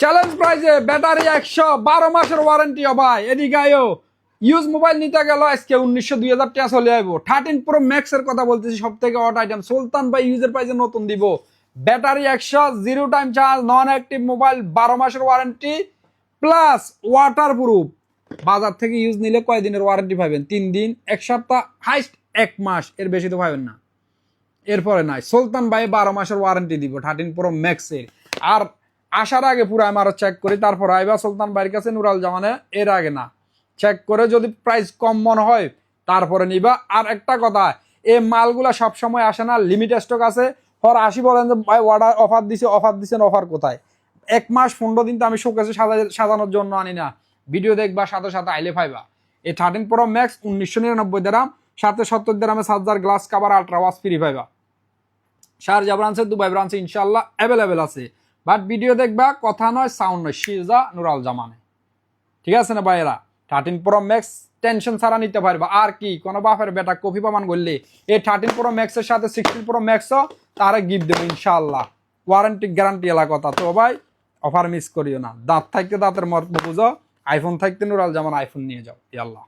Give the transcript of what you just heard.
Challenge প্রাইজে battery 112 মাসের warranty ভাই। এদিকে আয়ো ইউজ মোবাইল নিতে গেল আজকে 1900-2000 টাকা চলে যাবো। 13 প্রো ম্যাক্স এর কথা বলতেছি, সব থেকে হট আইটেম সুলতান ভাই ইউজের প্রাইজে নতুন দিব। ব্যাটারি 100, জিরো টাইম চার্জ, নন অ্যাক্টিভ মোবাইল, 12 মাসের ওয়ারেন্টি প্লাস ওয়াটার প্রুফ। বাজার থেকে ইউজ নিলে কয় দিনের ওয়ারেন্টি পাবেন? 3 দিন, 1 সপ্তাহ, হাইস্ট 1 মাস, এর বেশি তো পাবেন না। এরপরে নাই, সুলতান ভাই 12 মাসের ওয়ারেন্টি দিব 13 প্রো ম্যাক্স এর। আর আসার আগে পুরো আমারও চেক করি, তারপর আইবা সুলতান ভাইয়ের কাছে নুরাল জামানে। এর আগে না, চেক করে যদি প্রাইস কম মনে হয় তারপরে নিবা। আর একটা কথা, এই মালগুলা সবসময় আসে না, লিমিট স্টক আছে। পর আসি বলেন যে ভাই অর্ডার অফার দিছেন, অফার কোথায়? 1 মাস 15 দিন তো আমি শোকেসে সাজানোর জন্য আনি না, ভিডিও দেখবা সাথে সাথে আইলে পাইবা। এই 13 প্রো ম্যাক্স 1999 দিরাম, সাথে 70 দিরামে charger, glass cover, ultra watch free পাইবা। শারজা ব্রাঞ্চে, দুবাই ব্রাঞ্চে ইনশাল্লাহ অ্যাভেলেবেল আছে। বাট ভিডিও দেখবা, কথা নয়, সাউন্ড নয়, শিরজা নুরাল জামানে। ঠিক আছে না ভাইয়েরা? 13 প্রো ম্যাক্স টেনশন ছাড়া নিতে পারবা। আর কি কোনো বাপের বেটা কপি প্রমাণ করলে এই 13 প্রো ম্যাক্স এর সাথে 16 প্রো ম্যাক্সও তারা গিফট দেবো ইনশাআল্লাহ। ওয়ারেন্টি গ্যারান্টি এলা কথা। তো ভাই অফার মিস করিও না। দাঁত থাকতে দাঁতের মর্ম বুঝো, আইফোন থাকতে নুরাল জামান আইফোন নিয়ে যাও। ইয়াল্লাহ।